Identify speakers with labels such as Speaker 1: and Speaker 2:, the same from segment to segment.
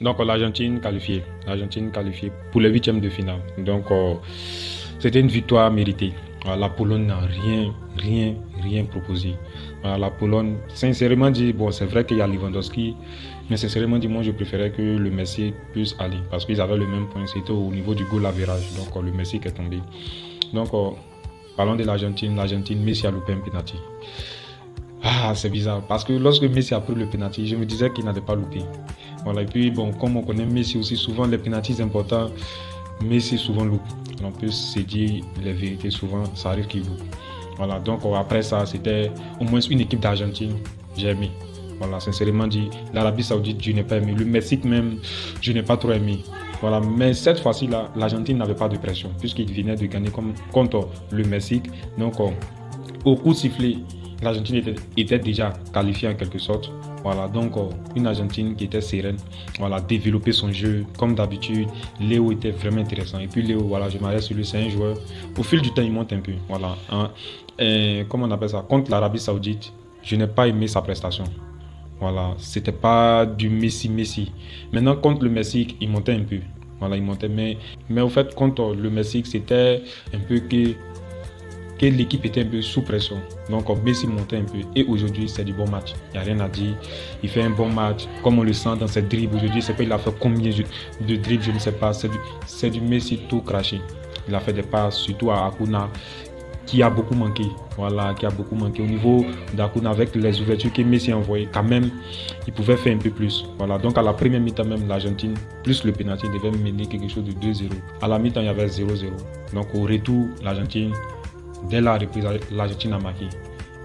Speaker 1: Donc l'Argentine qualifiée pour les huitièmes de finale. Donc c'était une victoire méritée. La Pologne n'a rien proposé. La Pologne, sincèrement dit, bon, c'est vrai qu'il y a Lewandowski, mais sincèrement dit, moi je préférais que le Messi puisse aller parce qu'ils avaient le même point, c'était au niveau du goal average. Donc le Messi qui est tombé. Donc parlons de l'Argentine. L'Argentine, Messi a loupé un penalty. Ah, c'est bizarre parce que lorsque Messi a pris le penalty, je me disais qu'il n'allait pas louper. Voilà, et puis bon, comme on connaît Messi aussi, souvent les penaltys importants, Messi souvent loupe. On peut se dire les vérités, souvent ça arrive qu'il loupe. Voilà, donc après ça, c'était au moins une équipe d'Argentine, j'ai aimé. Voilà, sincèrement dit, l'Arabie Saoudite, je n'ai pas aimé. Le Mexique même, je n'ai pas trop aimé. Voilà, mais cette fois-ci, là, l'Argentine n'avait pas de pression, puisqu'il venait de gagner contre le Mexique. Donc, au coup de sifflet, l'Argentine était déjà qualifiée en quelque sorte. Voilà, donc une Argentine qui était sereine, voilà, développer son jeu comme d'habitude. Léo était vraiment intéressant. Et puis Léo, voilà, je m'arrête sur lui, c'est un joueur. Au fil du temps, il monte un peu. Voilà, comment on appelle ça? Contre l'Arabie Saoudite, je n'ai pas aimé sa prestation. Voilà, c'était pas du Messi. Maintenant, contre le Mexique, il montait un peu. Voilà, il montait, mais au fait, contre le Mexique, c'était un peu que l'équipe était un peu sous pression. Donc Messi montait un peu. Et aujourd'hui, c'est du bon match. Il n'y a rien à dire. Il fait un bon match. Comme on le sent dans ses dribbles aujourd'hui, c'est qu'il a fait combien de dribbles, je ne sais pas. C'est du Messi tout craché. Il a fait des passes, surtout à Acuna, qui a beaucoup manqué. Voilà, qui a beaucoup manqué. Au niveau d'Acuna, avec les ouvertures que Messi a envoyées, quand même, il pouvait faire un peu plus. Voilà, donc à la première mi-temps même, l'Argentine, plus le penalty, devait mener quelque chose de 2-0. À la mi-temps, il y avait 0-0. Donc au retour, l'Argentine, dès la reprise, l'Argentine a marqué.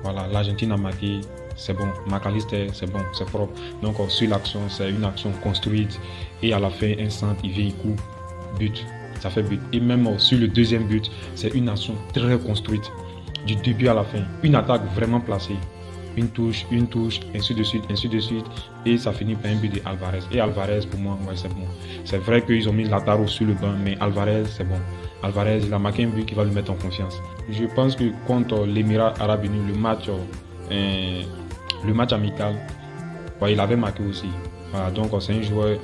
Speaker 1: Voilà, l'Argentine a marqué, c'est bon. McAllister, c'est bon, c'est propre. Donc sur l'action, c'est une action construite. Et à la fin, un centre, il vient, il coupe, but. Ça fait but. Et même sur le deuxième but, c'est une action très construite. Du début à la fin. Une attaque vraiment placée. Une touche, ainsi de suite. Et ça finit par un but de Alvarez. Et Alvarez, pour moi, ouais, c'est bon. C'est vrai qu'ils ont mis Lautaro sur le banc, mais Alvarez, c'est bon. Alvarez, il a marqué un but qui va le mettre en confiance. Je pense que contre l'Émirat Arabe Unis, le match amical, ouais, il avait marqué aussi. Voilà, donc c'est un joueur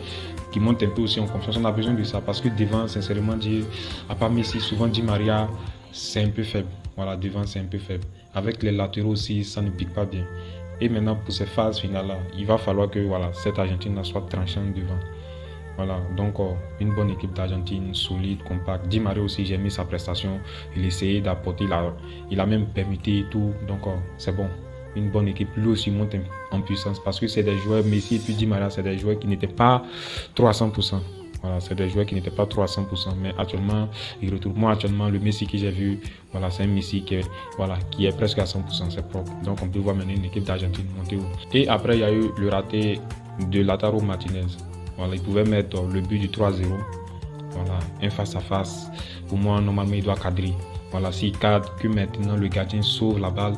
Speaker 1: qui monte un peu aussi en confiance. On a besoin de ça parce que devant, sincèrement dire, à part Messi, souvent Di Maria, c'est un peu faible. Voilà, devant, c'est un peu faible. Avec les latéraux aussi, ça ne pique pas bien. Et maintenant, pour ces phases finales-là, il va falloir que voilà, cette Argentine soit tranchante devant. Voilà, donc une bonne équipe d'Argentine, solide, compacte. Di Maria aussi, j'ai aimé sa prestation. Il essayait d'apporter, il a même permuté et tout. Donc c'est bon. Une bonne équipe. Lui aussi monte en puissance parce que c'est des joueurs, Messi et puis Di Maria, c'est des joueurs qui n'étaient pas trop à 100%. Voilà, c'est des joueurs qui n'étaient pas trop à 100%. Mais actuellement, il retrouve. Moi, actuellement, le Messi que j'ai vu, voilà, c'est un Messi qui est presque à 100%. C'est propre. Donc on peut voir maintenant une équipe d'Argentine monter haut. Et après, il y a eu le raté de Lautaro Martinez. Voilà, il pouvait mettre le but du 3-0. Voilà, un face-à-face. Pour moi, normalement, il doit cadrer. Voilà, s'il cadre, que maintenant le gardien sauve la balle.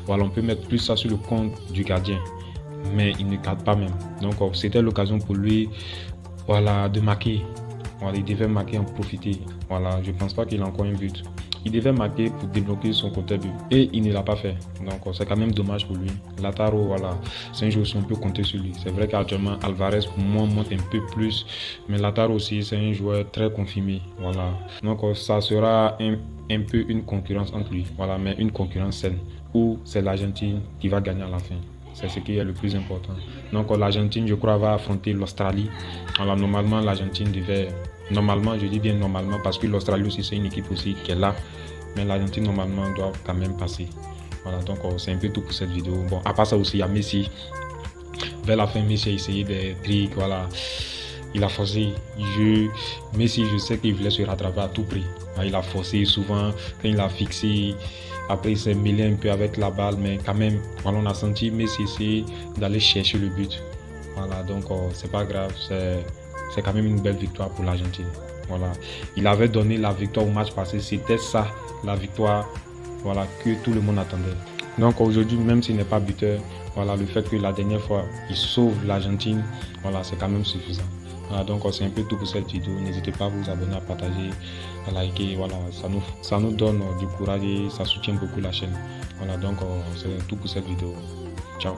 Speaker 1: Voilà, on peut mettre plus ça sur le compte du gardien. Mais il ne cadre pas même. Donc, c'était l'occasion pour lui, voilà, de marquer. Voilà, il devait marquer, en profiter. Voilà, je ne pense pas qu'il a encore un but. Il devait marquer pour débloquer son côté but. Et il ne l'a pas fait. Donc c'est quand même dommage pour lui. Lautaro, voilà, c'est un joueur où on peut compter sur lui. C'est vrai qu'actuellement, Alvarez, pour moi, monte un peu plus. Mais Lautaro aussi, c'est un joueur très confirmé. Voilà. Donc ça sera un peu une concurrence entre lui. Voilà, mais une concurrence saine. Où c'est l'Argentine qui va gagner à la fin. C'est ce qui est le plus important. Donc l'Argentine, je crois, va affronter l'Australie. Alors normalement, l'Argentine devait... Normalement, je dis bien normalement parce que l'Australie aussi, c'est une équipe aussi qui est là. Mais l'Argentine, normalement, doit quand même passer. Voilà, donc c'est un peu tout pour cette vidéo. Bon, à part ça aussi, il y a Messi. Vers la fin, Messi a essayé des trucs, voilà. Il a forcé. Messi, je sais qu'il voulait se rattraper à tout prix. Il a forcé souvent, quand il a fixé... Après, il s'est mêlé un peu avec la balle, mais quand même, voilà, on a senti Messi essayer d'aller chercher le but. Voilà, donc c'est pas grave, c'est quand même une belle victoire pour l'Argentine. Voilà, il avait donné la victoire au match passé, c'était ça, la victoire, voilà, que tout le monde attendait. Donc aujourd'hui, même s'il n'est pas buteur, voilà, le fait que la dernière fois, il sauve l'Argentine, voilà, c'est quand même suffisant. Voilà, donc c'est un peu tout pour cette vidéo. N'hésitez pas à vous abonner, à partager, à liker. Voilà, ça nous donne du courage et ça soutient beaucoup la chaîne. Voilà, donc c'est tout pour cette vidéo. Ciao.